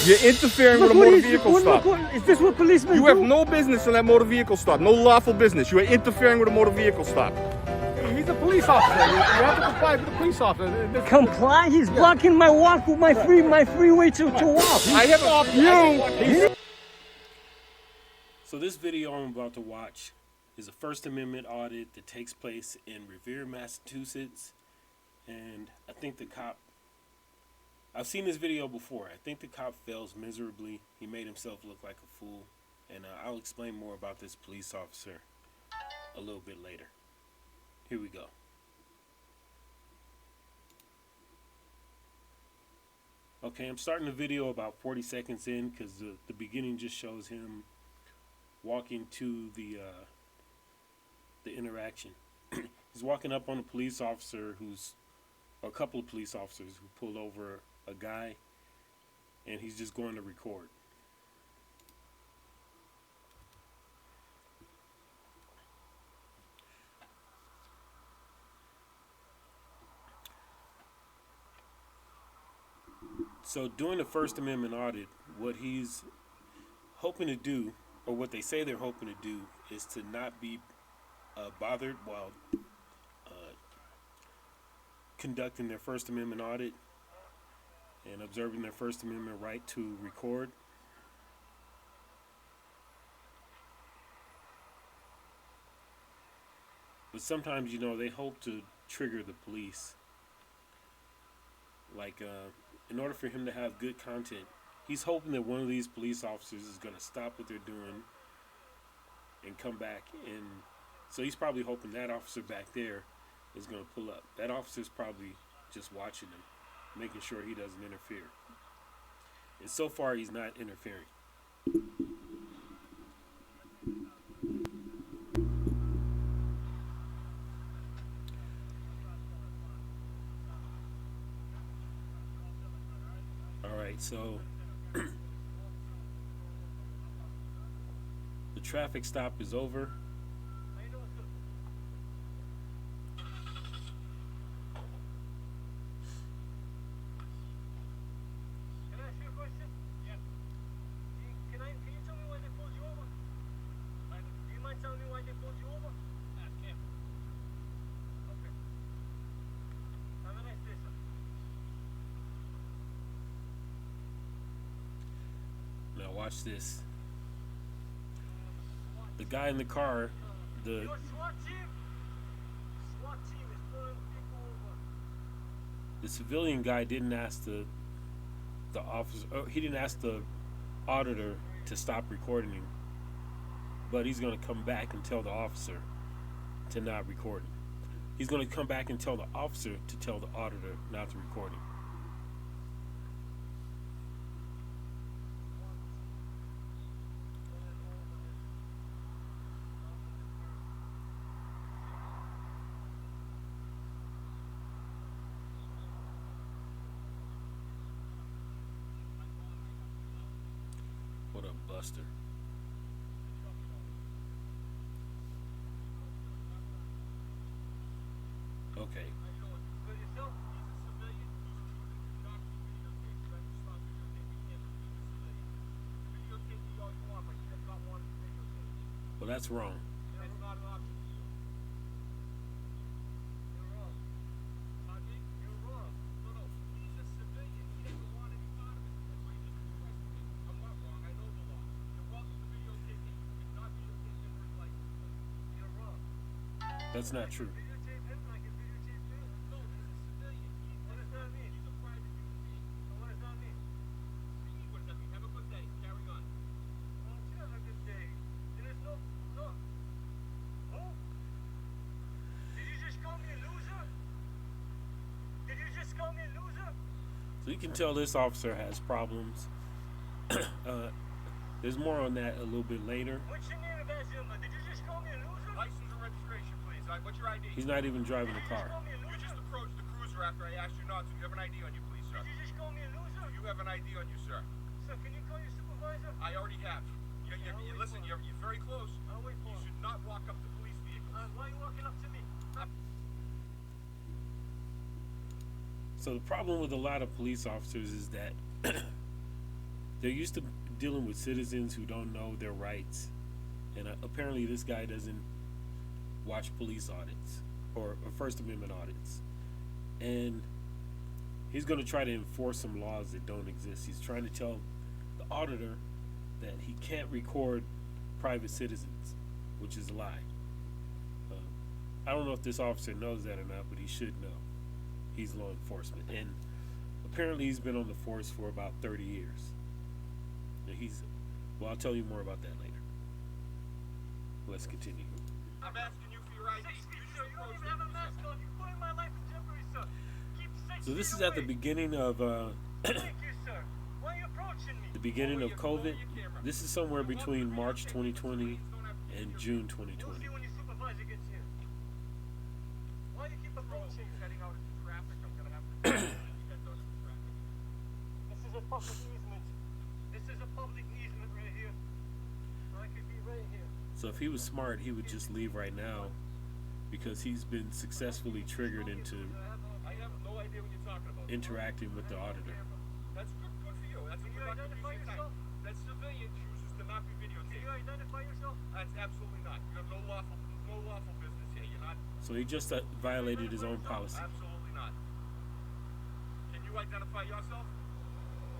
You're interfering with a motor vehicle stop. Is this what policemen You do? have no business in that motor vehicle stop. No lawful business. You are interfering with a motor vehicle stop. He's a police officer. You have to comply with the police officer. Comply? He's blocking my walk, my freeway to walk. I have stopped you. So this video I'm about to watch is a First Amendment audit that takes place in Revere, Massachusetts. And I think the cop, I've seen this video before. I think the cop fails miserably. He made himself look like a fool. And I'll explain more about this police officer a little bit later. Here we go. Okay, I'm starting the video about 40 seconds in because the beginning just shows him walking to the interaction. He's walking up on a police officer or a couple of police officers who pulled over a guy, and he's just going to record. So during the First Amendment audit, what he's hoping to do, or what they say they're hoping to do, is to not be bothered while conducting their First Amendment audit and observing their First Amendment right to record. But sometimes, you know, they hope to trigger the police. Like, in order for him to have good content, he's hoping that one of these police officers is going to stop what they're doing and come back. And so he's probably hoping that officer back there is going to pull up. That officer's probably just watching him, making sure he doesn't interfere. And so far, he's not interfering. So the traffic stop is over. Can I ask you a question? Yeah. Can you tell me why they pulled you over? Do you mind telling me why they pulled you over? Ask him. Okay. Have a nice day, sir. Now watch this. The guy in the car, the civilian guy didn't ask the officer. He didn't ask the auditor to stop recording him, but he's going to come back and tell the officer to not record him. He's going to come back and tell the officer to tell the auditor not to record him. What a buster. Okay. Well, that's wrong. That's not true. So you can tell this officer has problems. There's more on that a little bit later. What's your name, Bazumba? Did you just call me a loser? License and registration, please. What's your ID? He's not even driving the car. You just approached the cruiser after I asked you not to. You have an ID on you, please, sir. Did you just call me a loser? You have an ID on you, sir. Sir, can you call your supervisor? I already have. Listen, you're very close. I'll wait for you. Should not walk up to police vehicles. Why are you walking up to me? So the problem with a lot of police officers is that they're used to dealing with citizens who don't know their rights, and apparently this guy doesn't watch police audits or First Amendment audits, and he's going to try to enforce some laws that don't exist. He's trying to tell the auditor that he can't record private citizens, which is a lie. I don't know if this officer knows that or not, but he should know. He's law enforcement, and apparently he's been on the force for about 30 years. And well, I'll tell you more about that later. Let's continue. I'm asking you for your ID. 6 feet, sir. You don't even have a mask on. You're putting my life in jeopardy, sir. Keep 6 So this feet is at the away. beginning of Thank you, sir. Why are you approaching me? the beginning of COVID. This is somewhere between March 2020 and June We'll 2020. see when your supervisor gets here. Why do you keep approaching me? Heading out into traffic. I'm gonna have to get those in traffic. This is a public easement. This is a public easement right here. I could be right here. So if he was smart, he would just leave right now, because he's been successfully triggered into I have no idea what you're talking about. interacting with the auditor. That's good for you. That's a Can you productive identify use of time. yourself? That civilian chooses to not be Can you videotaped. identify yourself? That's absolutely not. You have no lawful business here. You're not. So he just violated his own policy. Absolutely not. Can you identify yourself?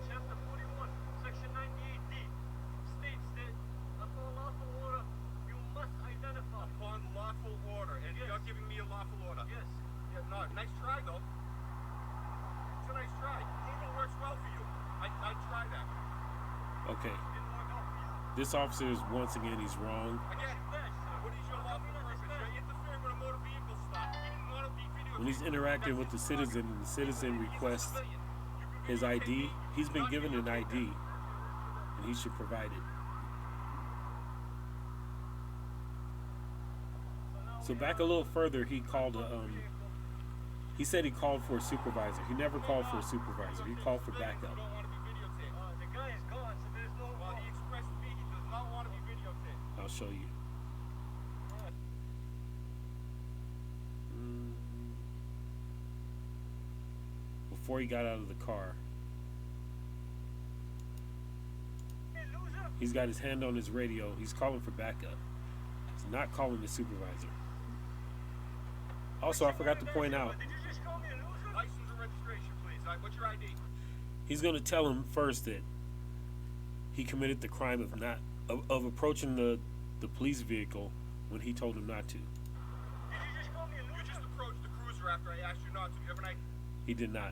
Chapter 41, Section 98D states that upon lawful order, you must identify. Upon lawful order, and Yes. you're giving me a lawful order. Yes. Yeah, no, nice try though. It's a nice try. It works well for you. I try that. Okay, Didn't work out for you. this officer is once again, he's wrong. Again, Badge, sir. what is your How come lawful you're not purpose? dispatched? You're interfering with a motor vehicle stop. You didn't want to be videotaped. When he's interacting with the citizen and the citizen requests his ID, he's been given an ID, and he should provide it. So back a little further, he called he said he called for a supervisor. He never called for a supervisor. He called for backup. You don't want to be videotaped. The guy is gone, so there's no. Well, he expressed to me he does not want to be videotaped. I'll show you. Before he got out of the car, Hey, loser. he's got his hand on his radio. He's calling for backup. He's not calling the supervisor. Also, I forgot to point out, Did you just call me a loser? License and registration, please. All right, what's your ID? he's going to tell him first that he committed the crime of approaching the police vehicle when he told him not to. Did you just call me a You loser? just approached the cruiser after I asked you not to. You have an ID? He did not.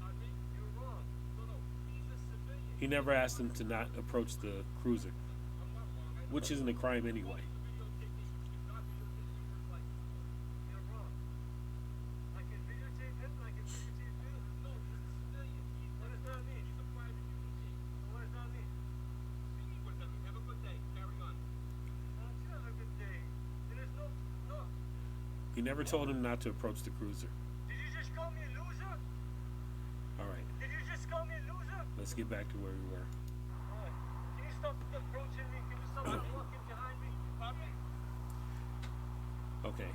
Pardon me? You're wrong. No, he's a civilian. He never asked him to not approach the cruiser, I'm not wrong. which isn't a crime anyway. You're wrong. I can videotape him, I can videotape you. No, he's a civilian. What does that mean? He's a private human being. What does that mean? What does that mean? Have a good day. Carry on. Don't you have a good day? There is no. He never told him not to approach the cruiser. Did you just call me a loser? All right, Did you just call me a loser? let's get back to where we were. Alright. Can you stop approaching me? Can you stop walking behind me? Pardon me? Okay,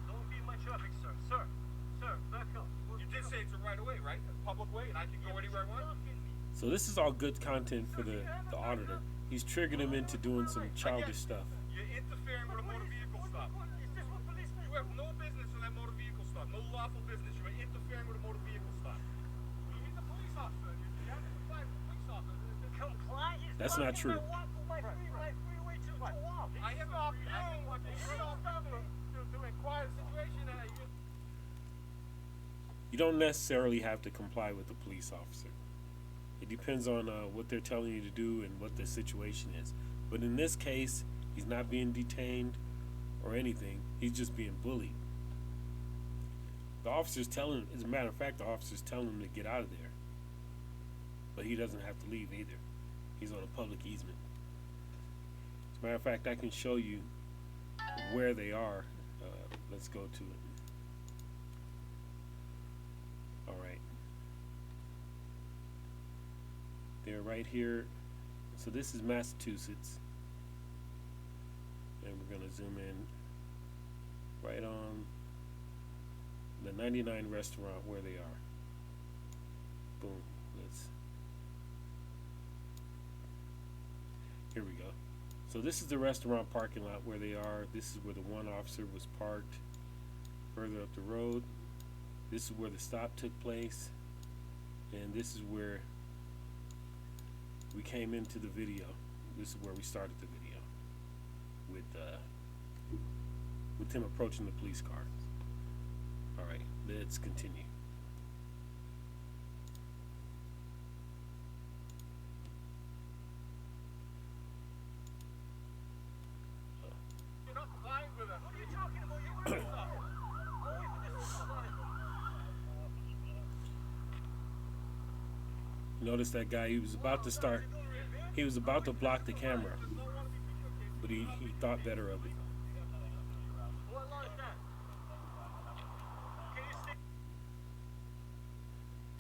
Don't be in my traffic, sir. Sir, back up. You did say it's a right of way, right? A public way, and I can go anywhere I want? Blocking me. so this is all good content for the auditor. He's triggered him into doing some childish stuff. You're interfering with a motor vehicle stop. Is this what policemen You have no business in that motor vehicle stop. No lawful business. You are interfering with a motor vehicle stop. He's a police officer. You have to comply with the police officer. comply? He's That's not blocking true. My freeway to walk. I have stopped you. To inquire the situation. You don't necessarily have to comply with the police officer. It depends on what they're telling you to do and what the situation is. But in this case, he's not being detained or anything. He's just being bullied. The officer's telling him, as a matter of fact, the officer's telling him to get out of there. But he doesn't have to leave either. He's on a public easement. As a matter of fact, I can show you where they are. Let's go to it. All right. They're right here. So this is Massachusetts. And we're going to zoom in right on the 99 restaurant where they are. Boom. Here we go. So this is the restaurant parking lot where they are. This is where the one officer was parked. Further up the road, this is where the stop took place, and this is where we came into the video. This is where we started the video with him approaching the police car. All right, let's continue. You're not complying with us. What are you talking about? You were in stop. I'll wait for this supervisor. Notice that guy, he was about to start, he was about to block the camera, but he thought better of it. What law is that? Can you stay?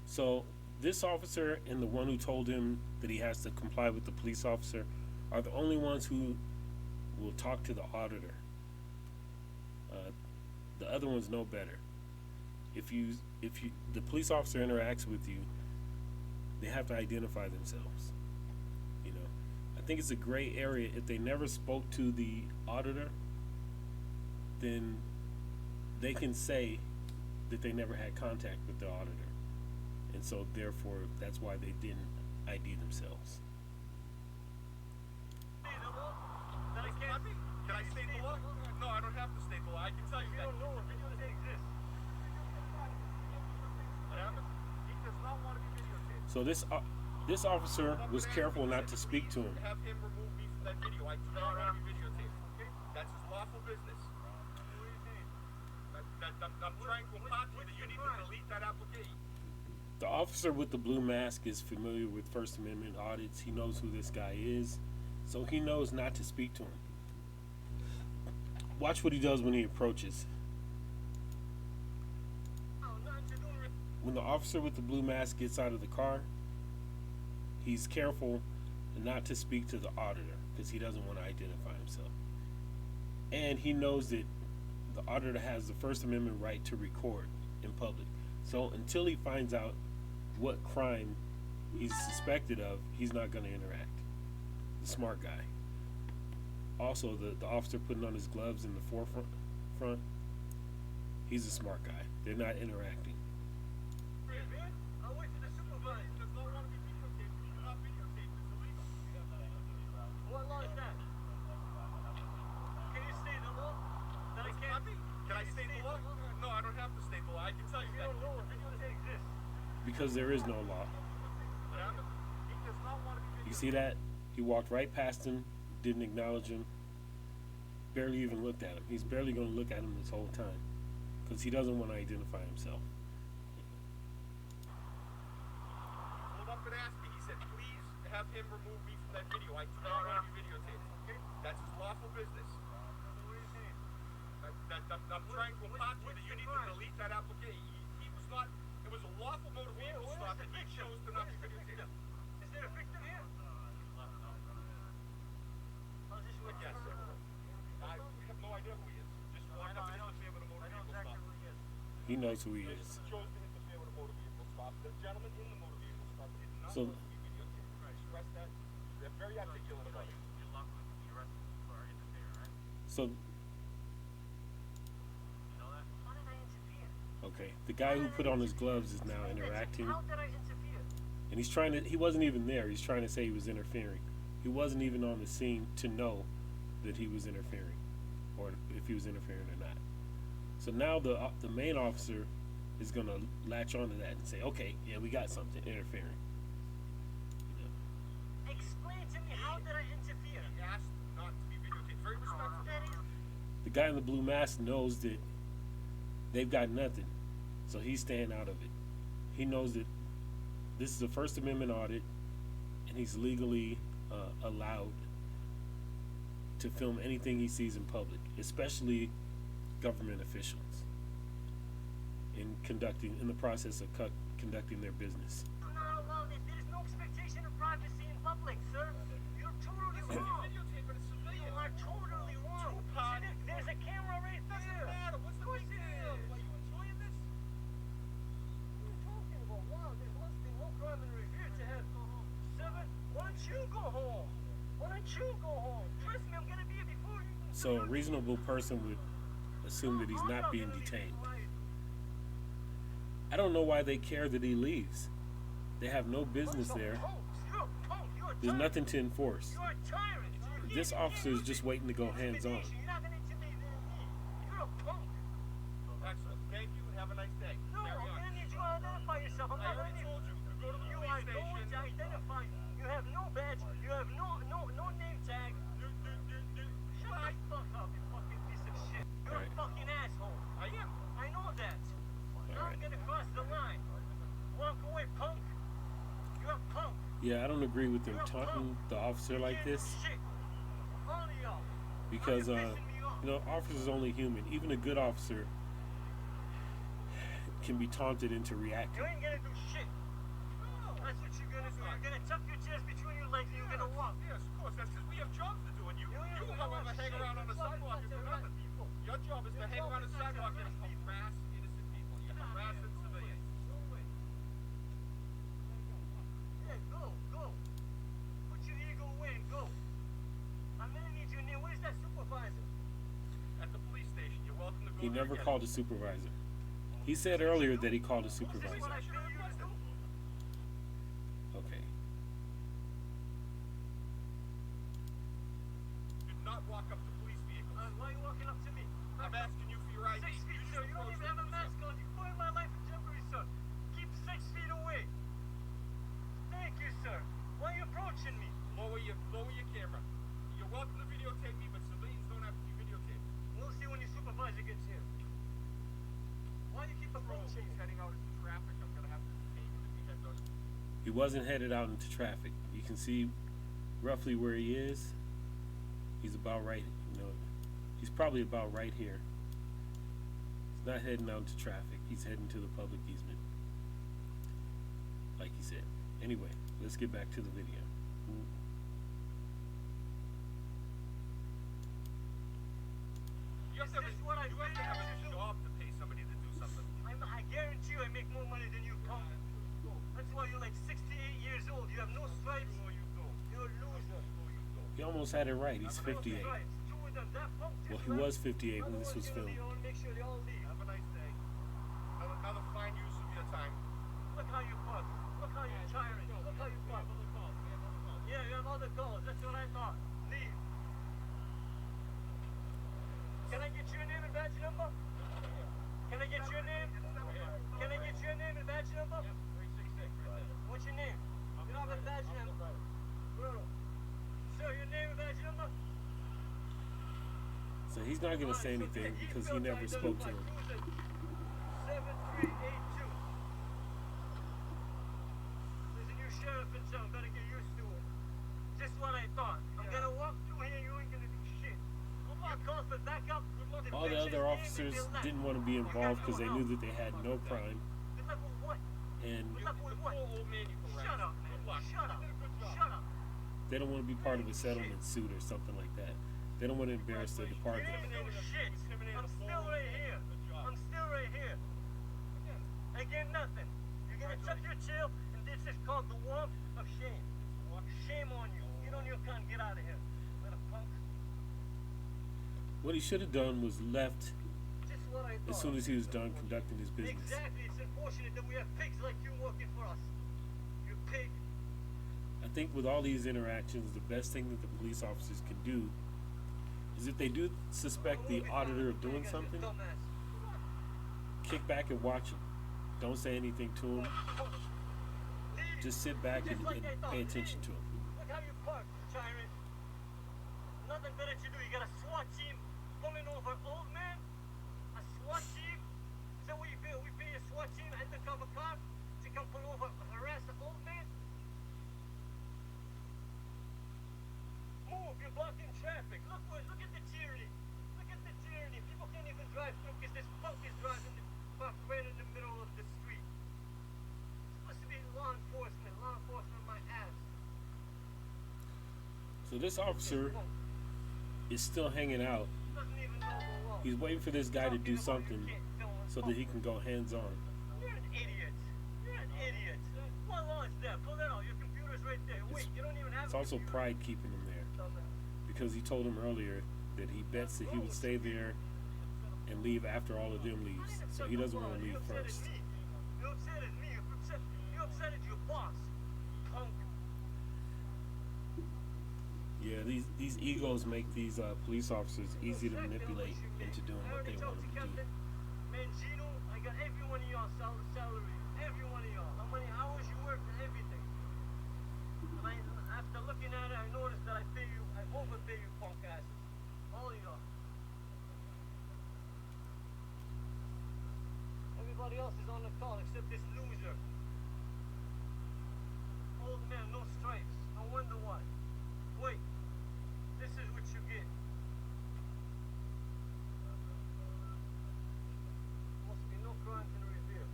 So this officer and the one who told him that he has to comply with the police officer are the only ones who will talk to the auditor. The other ones know better. If the police officer interacts with you, they have to identify themselves. You know, I think it's a gray area. If they never spoke to the auditor, then they can say that they never had contact with the auditor, and so therefore that's why they didn't ID themselves. Can I state the law? No, I don't have to state the law. I can tell you You that. don't know if videotape exists. What happened? He does not want to be videotaped. So this officer was careful not to speak to him. Have him remove me from that video. I do not want to be videotaped. Okay? That's his lawful business. I'm trying to impart to you that you need to delete that application. The officer with the blue mask is familiar with First Amendment audits. He knows who this guy is, so he knows not to speak to him. Watch what he does when he approaches. When the officer with the blue mask gets out of the car, he's careful not to speak to the auditor because he doesn't want to identify himself. And he knows that the auditor has the First Amendment right to record in public. So until he finds out what crime he's suspected of, he's not going to interact. The smart guy. Also, the officer putting on his gloves in the front, he's a smart guy. They're not interacting. I'll wait for the supervisor. He does not want to be videotaped. You do not videotape. It's illegal. What law is that? Can you state the law? That I can't. Can I state the law? No, I don't have to state the law. I can tell you You that. don't know if videotape exists. Because there is no law. What happened? He does not want to be You videotaped. see that? He walked right past him, didn't acknowledge him, barely even looked at him. He's barely going to look at him this whole time because he doesn't want to identify himself. Pulled up and asked me. He said, please have him remove me from that video. I do not want to be videotaped. Okay? That's his lawful business. I'm trying to impart to you that you need to delete that application. He was not, it was a lawful motor vehicle stop and he chose to not be videotaped. Is there a victim here? How's this work? Yes, sir. I have no idea who he is. Just walked up and interfered with a motor vehicle stop. He knows who he is. Chose to interfere with a motor vehicle stop. The gentleman in the motor vehicle stop did not So- want to be videotaped. Stress that. They're very articulate about it. So, How did I interfere? okay, the guy who put on his gloves is now interacting, How did I interfere? and he wasn't even there. He's trying to say he was interfering. He wasn't even on the scene to know that he was interfering, or if he was interfering or not. So now the main officer is going to latch onto that and say, okay, yeah, we got something, interfering. You know? Explain to me, how did I interfere? He asked not to be videotaped. Very respectful. That is The guy in the blue mask knows that they've got nothing, so he's staying out of it. He knows that this is a First Amendment audit, and he's legally allowed to film anything he sees in public, especially government officials, in the process of conducting their business. not allowed. There is no expectation of privacy in public, sir. You're totally wrong. Videotape, but it's civilian. You are totally wrong. Two-part. See, there's a camera right Doesn't there. matter. What's the big deal? Are you enjoying this? time in Revere to have 7. Why don't you go home? Why don't you go home? Trust me, I'm gonna be here before you. So a reasonable person would assume that he's not being detained. I don't know why they care that he leaves. They have no business there. There's nothing to enforce. You're a tyrant. This officer is just waiting to go hands-on. You're not gonna intimidate me. You're a punk. Excellent. Thank you and have a nice day. No, Carry I'm on. gonna need you to identify yourself. I'm I not already gonna told you to go to the You police are going station. to identify. You have no badge. You have no name tag. Shut the fuck up, you fucking piece of shit. You're Right. a fucking asshole. I am. I know that. Now Alright. I'm gonna cross the line. Walk away, punk. You're a punk. Yeah, I don't agree with them taunting the officer like You can't this do shit. All of y'all. because, You're pissing me off. you know, officer's only human. Even a good officer can be taunted into reacting. You ain't gonna do shit. That's what you're gonna do. You're gonna tuck your chest between your legs and you're gonna walk. Yes, of course. That's because we have jobs to do, and you however, hang around on the sidewalk and do nothing. Your job is to hang around the sidewalk and harass innocent people. You're harassing civilians. Yeah, go. Put your ego away and go. I'm gonna need your name. Where's that supervisor? At the police station, you're welcome to go He there never again. called a supervisor. He said earlier that he called a This is supervisor. what I pay you to do. Okay. Do not walk up to police vehicles. Why are you walking up to me? I'm asking you for your ID. 6 feet, sir. You don't even have a mask on. You're putting my life in jeopardy, sir. Keep 6 feet away. Thank you, sir. Why are you approaching me? Lower your camera. You're welcome to videotape me, but civilians don't have to be videotaped. We'll see when your supervisor gets here. Why do you keep approaching He's me? heading out into traffic. I'm gonna have to detain him if he heads out. He wasn't headed out into traffic. You can see roughly where he is. He's about right, you know, he's probably about right here. He's not heading out into traffic. He's heading to the public easement, like he said. Anyway, let's get back to the video. You have to have This is what I a do. job to pay somebody to do something. I guarantee you I make more money than you, punk. That's why you're like 68 years old. You have no stripes. You're a loser. He almost had it right. He's 58. Stripes. Two of them. That punk Well, just he was left. 58 when this Another was one's gonna filmed. be on. Make sure they all leave. Have a nice day. Another fine use of your time. Look how you park. Look how you're tyrant. Look how you park. Yeah, you have other calls. That's what I thought. Leave. Can I get your name and badge number? Can I get your name? Can I get your name and badge number? 366 right there. What's your name? You don't have a badge number. Brutal. Sir, your name and badge number? So he's not going to say anything because he never spoke to him. 7382. There's a new sheriff in town. Better get used to it. Just what I thought. I'm gonna walk through here. You ain't gonna do shit. You call for backup. All the other officers didn't want to be involved because they knew that they had no crime. Good luck with what? And Good luck with what? Poor old man you harassed. Shut up, man. Good luck. Shut up. You did a good job. Shut up. they don't want to be part of a settlement suit or something like that. They don't want to embarrass the You department. ain't no shit. I'm still right here. I'm still right here. Again, nothing. You're gonna tuck your tail, and this is called the walk of shame. Shame on you. Get on your gun. Get out of here. Little punk. What he should have done was left Just what I thought. as soon as he was done conducting his business. Exactly. It's unfortunate that we have pigs like you working for us. You pig. I think with all these interactions, the best thing that the police officers can do is if they do suspect the auditor of doing something, kick back and watch him. Don't say anything to him. Just sit back and pay attention to him. Look how you park, tyrant. Nothing better to do. You got a SWAT team pulling over old man. A SWAT team. Is that what you pay? We pay a SWAT team undercover car to come pull over, harass the old man. Move. You're blocking traffic. Look at the tyranny. Look at the tyranny. People can't even drive through because this punk is driving the park right in the middle of the street. It's supposed to be law enforcement. Law enforcement, my ass. So this officer is still hanging out. Doesn't even know the law. He's waiting for this guy to do something so that he can go hands-on. You're an idiot. You're an idiot. What law is that? right there. Wait, you don't even have It's also pride keeping him there, because he told him earlier that he bets that he would stay there and leave after all of them leaves, so he doesn't want to leave first. You upset at me. You upset at your boss. Punk. Yeah, these egos make these police officers easy to manipulate into doing what they want them to do. Mangino, I got every one of y'all salary. Every one of y'all. How many hours you worked and everything. And after looking at it, I noticed that I overpay you punk asses. All of y'all. Everybody else is on the call except this loser. Old man, no stripes. No wonder why. Wait. This is what you get. Must be no crimes in Revere.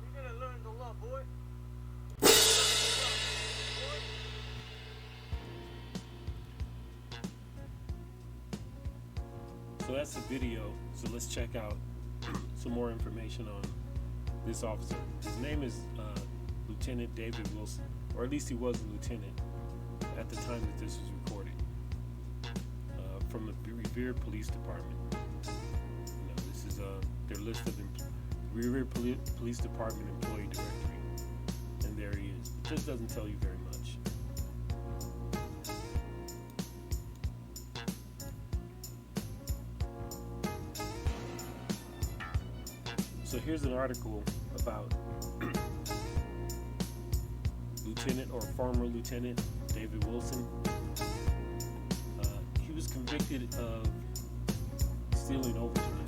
You're gonna learn the law, boy. So that's the video. So let's check out some more information on this officer. His name is Lieutenant David Wilson, or at least he was a lieutenant at the time that this was recorded, from the Revere Police Department. You know, this is their list of Revere Police Department employee directory, and there he is. It just doesn't tell you very much. So here's an article about Lieutenant or former Lieutenant David Wilson. He was convicted of stealing overtime.